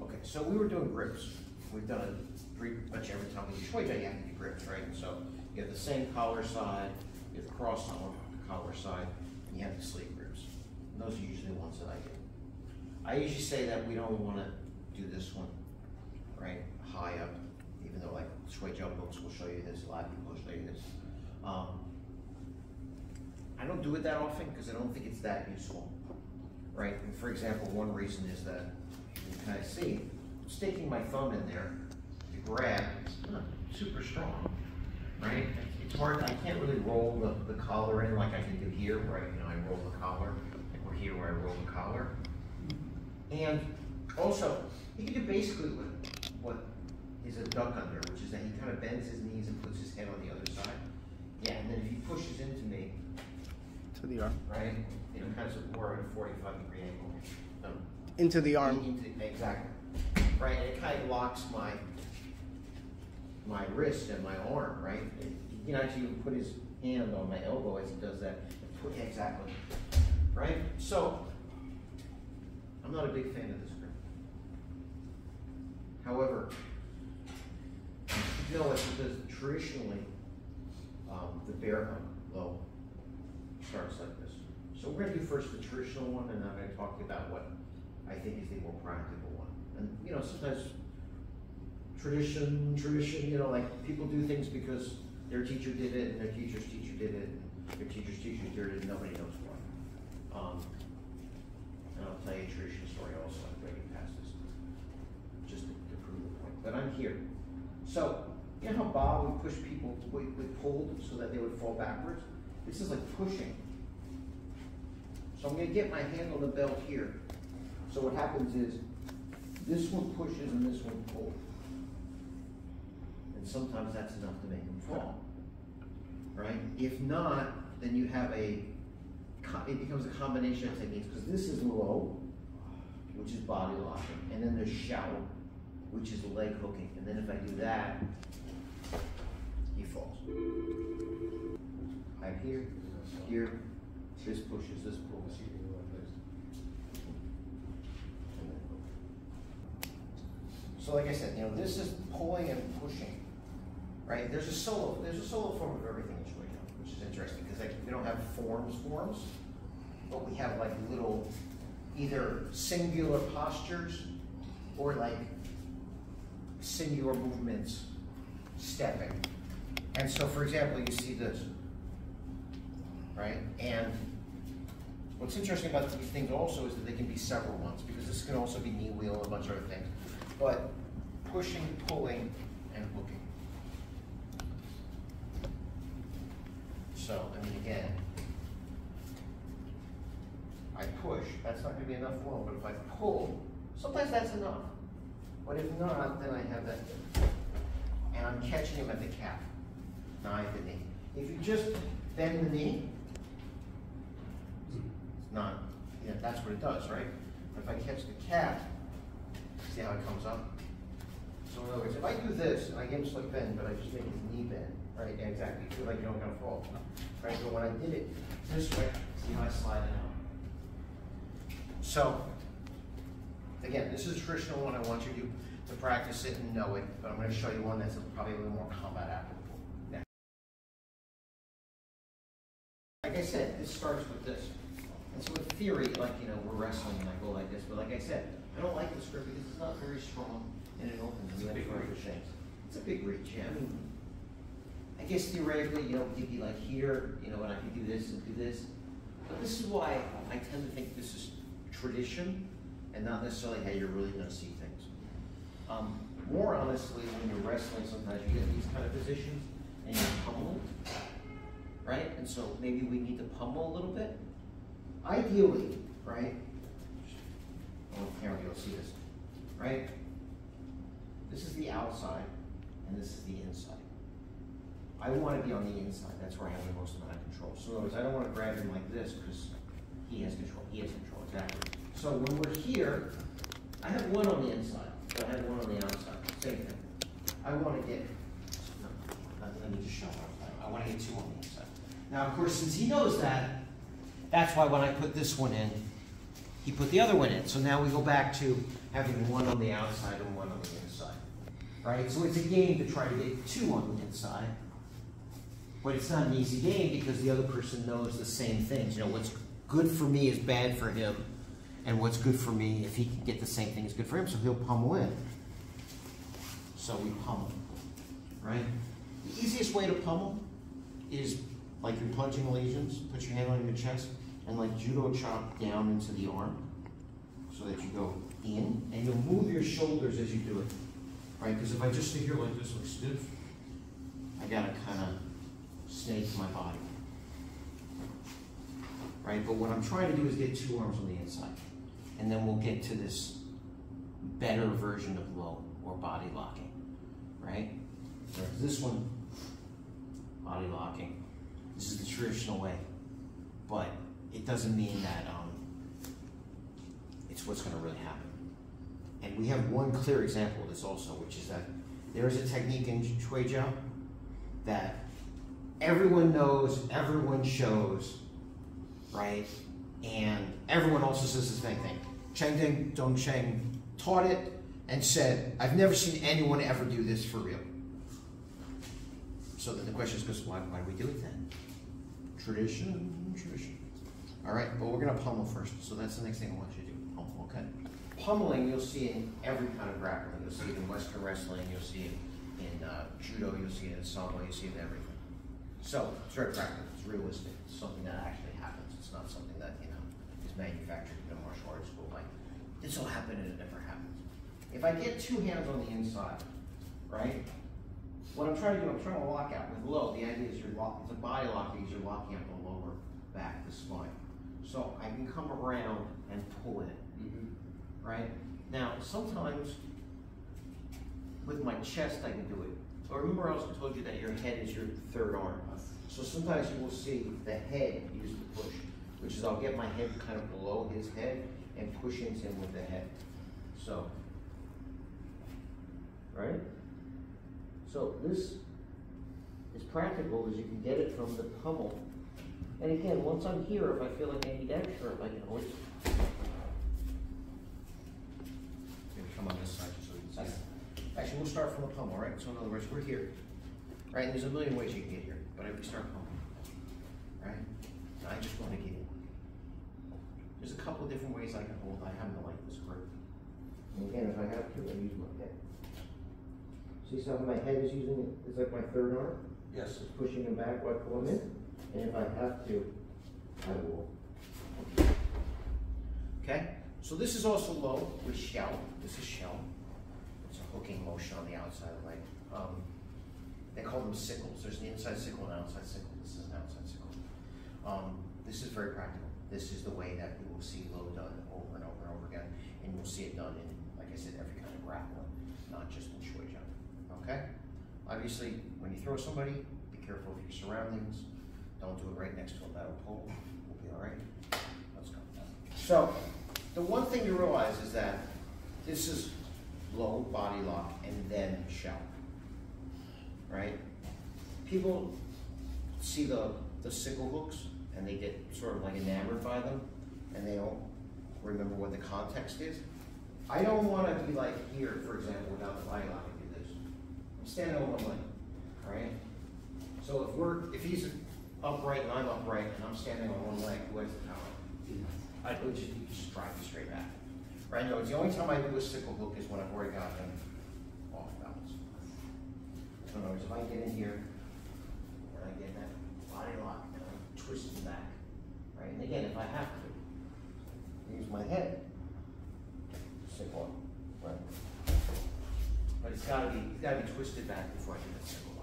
Okay, so we were doing grips. We've done it pretty much every time we do Shuai Jiao, you have to do grips, right? So you have the same collar side, you have the cross on the collar side, and you have the sleeve grips. And those are usually the ones that I do. I usually say that we don't want to do this one, right, high up, even though like Shuai Jiao books will show you this, a lot of people will show you this. I don't do it that often because I don't think it's that useful, right? And for example, one reason is that you can kind of see, sticking my thumb in there to grab, it's not super strong, right? It's hard, I can't really roll the collar in like I can do here, where I roll the collar, or here where I roll the collar. And also, he can do basically what is a duck under, which is that he kind of bends his knees and puts his head on the other side. Yeah, and then if he pushes into me, to the arm, right, kind of more of a 45-degree angle. Into the arm. Exactly. Right, and it kind of locks my wrist and my arm, right? He can actually even put his hand on my elbow as he does that. Exactly. Right? So, I'm not a big fan of this grip. However, you know what, because traditionally, the bear hug low starts like this. So we're going to do first the traditional one, and then I'm going to talk about what I think is the more practical one. And sometimes tradition, like people do things because their teacher did it, and their teacher's teacher did it, and their teacher's teacher did it, and nobody knows why. And I'll tell you a tradition story also. I'm going to get past this, just to prove the point. But I'm here. So, you know how Bob would push people, would pulled so that they would fall backwards? This is like pushing. So I'm going to get my hand on the belt here. So what happens is, this one pushes and this one pulls. And sometimes that's enough to make them fall, right? If not, then you have it becomes a combination of techniques, because this is low, which is body locking, and then there's Xiao, which is leg hooking. And then if I do that, he falls. I'm here, this pushes, this pulls. So like I said, this is pulling and pushing, right? There's a solo form of everything in Shuai Jiao, which is interesting because we don't have forms, but we have like little either singular postures or like singular movements, stepping. And so, for example, you see this, right? And what's interesting about these things also is that they can be several ones, because this can also be knee wheel and a bunch of other things. But pushing, pulling, and hooking. So, again, I push, that's not going to be enough for him, but if I pull, sometimes that's enough. But if not, then I have that, and I'm catching him at the calf, not at the knee. If you just bend the knee, it's not, that's what it does, right? But if I catch the calf, see how it comes up? So in other words, if I do this, and I give him a slight bend, but I just make his knee bend, right? Yeah, exactly. You feel like you're not going to fall. Right? But when I did it this way, see how I slide it out? So, again, this is a traditional one. I want you to practice it and know it, but I'm going to show you one that's probably a little more combat applicable. Next. Like I said, this starts with this. And so in theory, like, we're wrestling and I go like this, but like I said, I don't like this grip because it's not very strong and it opens. It's a big reach. It's a big reach, yeah. I guess theoretically, you'd be like here, and I could do this and do this. But this is why I tend to think this is tradition and not necessarily how you're really going to see things. More honestly, when you're wrestling, sometimes you get these kind of positions and you're pummeling, right? And so maybe we need to pummel a little bit. Ideally, right? Oh, here you'll see this, right? This is the outside, and this is the inside. I want to be on the inside. That's where I have the most amount of control. So in other words, I don't want to grab him like this because he has control. He has control, exactly. So when we're here, I have one on the inside, but I have one on the outside. Same thing. I want to get, let me just show you. I want to get two on the inside. Now, of course, since he knows that, that's why when I put this one in, he put the other one in. So now we go back to having one on the outside and one on the inside, right? So it's a game to try to get two on the inside, but it's not an easy game because the other person knows the same things. You know, what's good for me is bad for him, and what's good for me, if he can get the same thing, is good for him, so he'll pummel in. So we pummel, right? The easiest way to pummel is like you're punching lesions, put your hand on your chest, and like judo chop down into the arm, so that you go in, and you'll move your shoulders as you do it, right? Because if I just sit here like this, like stiff, I gotta kind of snake my body, right? But what I'm trying to do is get two arms on the inside, and then we'll get to this better version of low or body locking, right? Whereas this one, body locking, this is the traditional way, but it doesn't mean that it's what's going to really happen. And we have one clear example of this also, which is that there is a technique in Shuai Jiao that everyone knows, everyone shows, right? And everyone also says the same thing. Cheng Ding Dong Sheng taught it and said, I've never seen anyone ever do this for real. So then the question is, why do we do it then? Tradition, tradition. All right, but we're gonna pummel first. So that's the next thing I want you to do, pummel, okay? Pummeling, you'll see in every kind of grappling. You'll see it in Western wrestling, you'll see it in judo, you'll see it in sambo, you'll see it in everything. So it's very practical, it's realistic. It's something that actually happens. It's not something that, you know, is manufactured in a martial arts school. Like, this will happen and it never happens. If I get two hands on the inside, right? What I'm trying to do, I'm trying to lock out with low. The idea is it's a body lock because you're locking up the lower back, the spine. So I can come around and pull in, right? Now, sometimes with my chest I can do it. But remember I also told you that your head is your third arm. So sometimes you will see the head use the push, which is I'll get my head kind of below his head and push into him with the head. So, right? So this is practical as you can get it from the pummel. And again, once I'm here, if I feel like I need extra, I can always maybe come on this side just so you can see it. Actually, we'll start from the pummel, right? So in other words, we're here, right? And there's a million ways you can get here, but if we start pummel, right? I just want to get in. There's a couple of different ways I can hold. I happen to like this grip. And again, if I have to, I use my head. See how my head is using it? It's like my third arm. Yes. It's pushing him back while I pull him in. And if I have to, I will. Okay? So this is also low with Xiao. This is Xiao. It's a hooking motion on the outside of the leg. They call them sickles. There's an inside sickle and an outside sickle. This is an outside sickle. This is very practical. This is the way that we will see low done over and over and over again. And you'll see it done in, like I said, every kind of grappling, not just in Shuai Jiao. Okay? Obviously, when you throw somebody, be careful of your surroundings. Don't do it right next to a metal pole. We'll be all right. Let's go. So, the one thing you realize is that this is low body lock and then shell. Right? People see the sickle hooks and they get sort of like enamored by them and they don't remember what the context is. I don't want to be like here, for example, without the body lock. I'm standing on one leg, right? So if he's upright and I'm upright and I'm standing on one leg, who has the power? I would just drive you straight back. Right? No, it's the only time I do a sickle hook is when I've already got him off balance. So in other words, if I get in here and I get that body lock and I twist him back, right? And again, if I have to, use my head to sickle him, right? But it's got to be twisted back before I do that sickle.